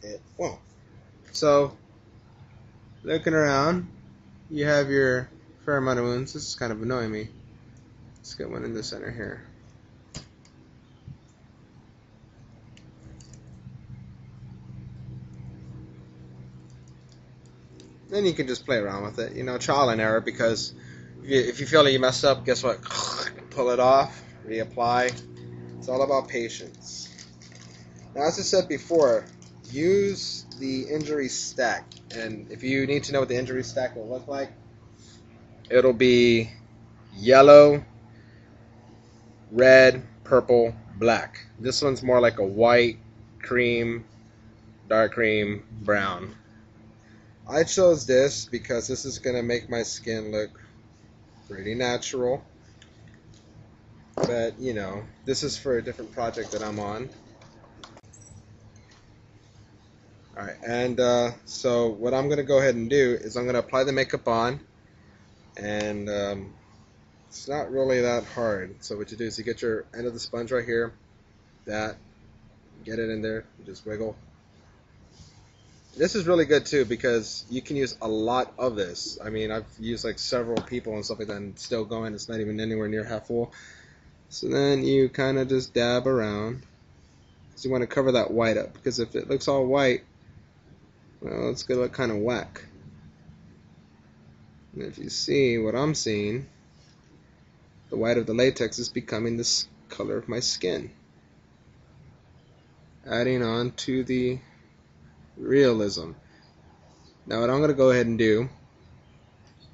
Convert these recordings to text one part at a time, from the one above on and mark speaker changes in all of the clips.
Speaker 1: it won't. So, looking around, you have your fair amount of wounds. This is kind of annoying me. Let's get one in the center here. Then you can just play around with it, you know, trial and error, because if you feel like you messed up, guess what? Pull it off, reapply. It's all about patience. Now, as I said before, use the injury stack. And if you need to know what the injury stack will look like, it'll be yellow, red, purple, black. This one's more like a white, cream, dark cream, brown. I chose this because this is going to make my skin look pretty natural. But, you know, this is for a different project that I'm on. Alright, and so what I'm going to go ahead and do is I'm going to apply the makeup on. And it's not really that hard. So what you do is you get your end of the sponge right here. That. Get it in there. You just wiggle. This is really good too because you can use a lot of this. I mean, I've used like several people and stuff like that and it's still going. It's not even anywhere near half full. So then you kind of just dab around. So you want to cover that white up because if it looks all white, well, it's going to look kind of whack. And if you see what I'm seeing, the white of the latex is becoming this color of my skin. Adding on to the realism. Now what I'm going to go ahead and do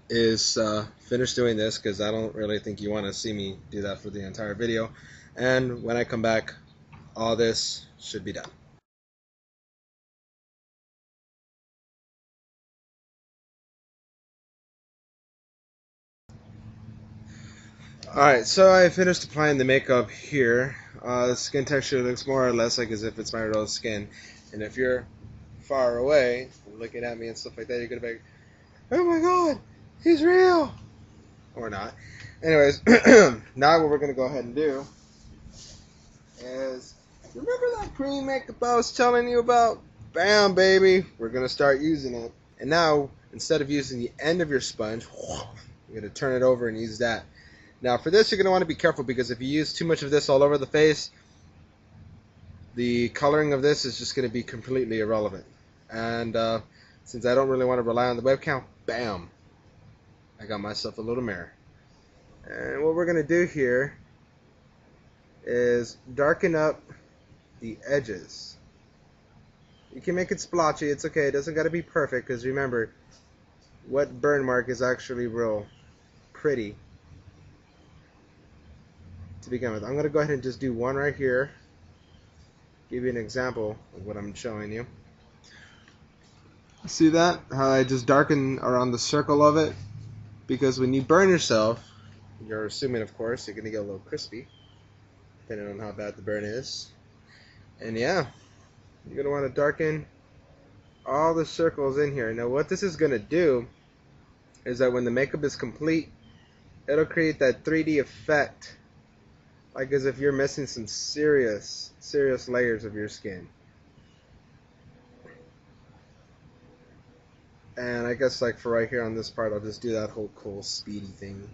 Speaker 1: is finish doing this because I don't really think you want to see me do that for the entire video, and when I come back all this should be done. Alright, so I finished applying the makeup here. The skin texture looks more or less like as if it's my real skin, and if you're far away looking at me and stuff like that, you're gonna be like, oh my god, he's real, or not. Anyways, now what we're gonna go ahead and do is, remember that cream makeup I was telling you about? Bam, baby, we're gonna start using it. And now instead of using the end of your sponge, you're gonna turn it over and use that. Now for this, you're gonna want to be careful because if you use too much of this all over the face, the coloring of this is just going to be completely irrelevant. And since I don't really want to rely on the webcam, bam, I got myself a little mirror. And what we're going to do here is darken up the edges. You can make it splotchy, it's okay, it doesn't got to be perfect, because remember, what burn mark is actually real pretty to begin with. I'm going to go ahead and just do one right here. Give you an example of what I'm showing you. See that? How I just darken around the circle of it? Because when you burn yourself, you're assuming, of course, you're going to get a little crispy, depending on how bad the burn is. And yeah, you're going to want to darken all the circles in here. Now what this is going to do is that when the makeup is complete, it'll create that 3D effect, like as if you're missing some serious layers of your skin. And I guess like for right here on this part, I'll just do that whole cool speedy thing.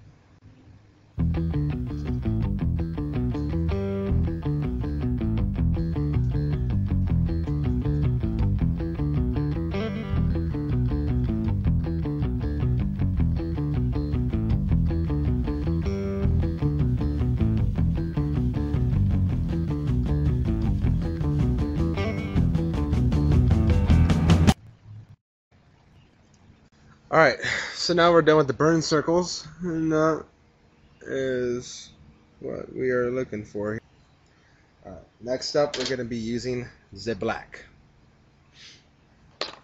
Speaker 1: Alright, so now we're done with the burn circles, and that is what we are looking for. Alright, next up we're going to be using the black.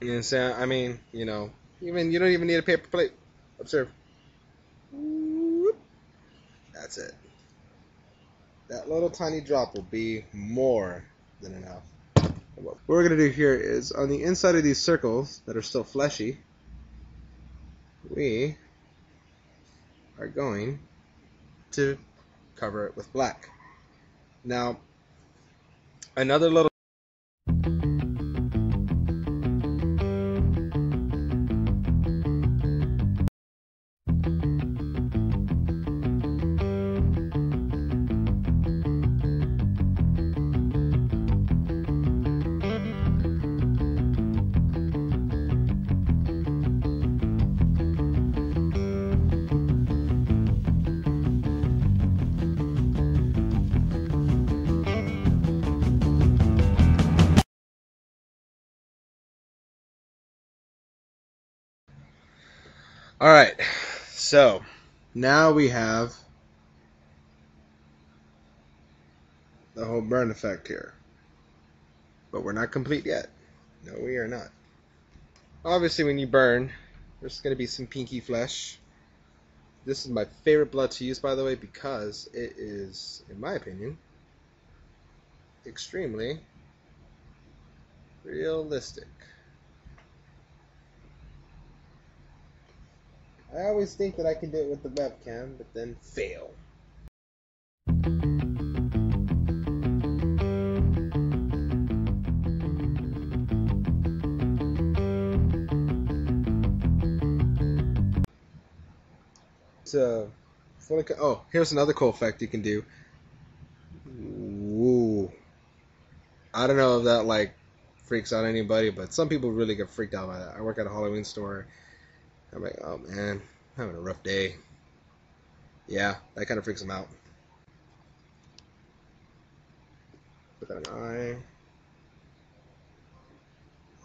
Speaker 1: And so, I mean, you know, you don't even need a paper plate. Observe. That's it. That little tiny drop will be more than enough. What we're going to do here is, on the inside of these circles that are still fleshy, we are going to cover it with black. Now, another little Alright, so now we have the whole burn effect here. But we're not complete yet. No, we are not. Obviously, when you burn, there's going to be some pinky flesh. This is my favorite blood to use, by the way, because it is, in my opinion, extremely realistic. I always think that I can do it with the webcam, but then fail. Oh, here's another cool effect you can do. Woo. I don't know if that like freaks out anybody, but some people really get freaked out by that. I work at a Halloween store. I'm like, oh man, I'm having a rough day. Yeah, that kind of freaks them out. Put that in an eye.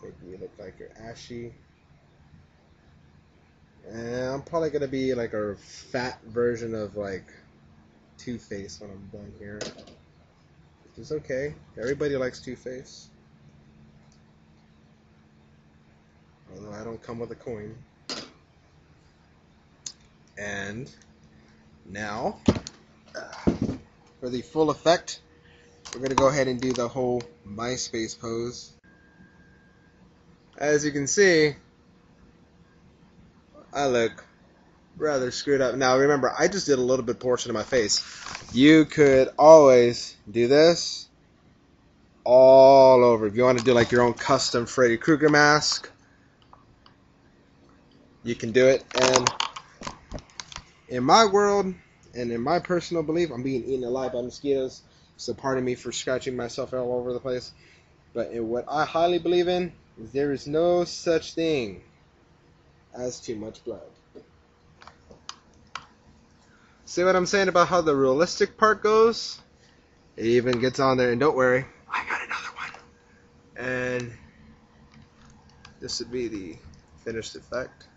Speaker 1: Make you look like you're ashy. And I'm probably gonna be like a fat version of like Two-Face when I'm done here. Which is okay. Everybody likes Two-Face. Although I don't come with a coin. And now, for the full effect, we're going to go ahead and do the whole MySpace pose. As you can see, I look rather screwed up. Now remember, I just did a little bit portion of my face. You could always do this all over. If you want to do like your own custom Freddy Krueger mask, you can do it. And in my world, and in my personal belief, I'm being eaten alive by mosquitoes, so pardon me for scratching myself all over the place. But in what I highly believe in, is there is no such thing as too much blood. See what I'm saying about how the realistic part goes? It even gets on there, and don't worry, I got another one. And this would be the finished effect.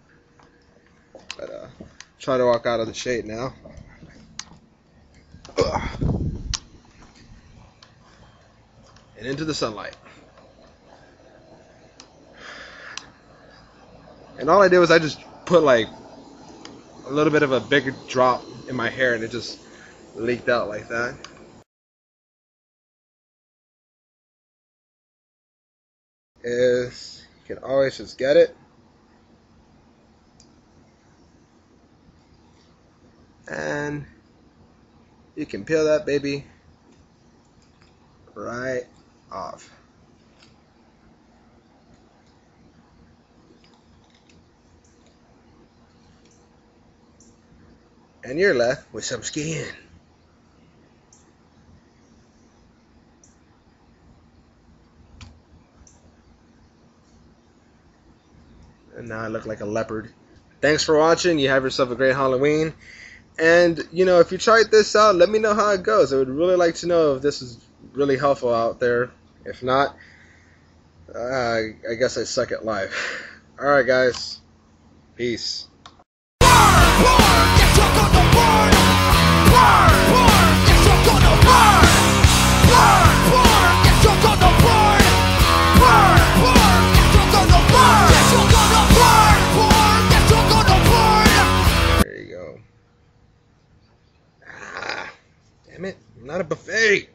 Speaker 1: But try to walk out of the shade now. Ugh. And into the sunlight. And all I did was I just put like a little bit of a bigger drop in my hair, and it just leaked out like that. Is you can always just get it. And you can peel that baby right off. And you're left with some skin. And now I look like a leopard. Thanks for watching. You have yourself a great Halloween. And, you know, if you tried this out, let me know how it goes. I would really like to know if this is really helpful out there. If not, I guess I suck at life. Alright, guys. Peace. There you go. Ah, damn it. I'm not a buffet.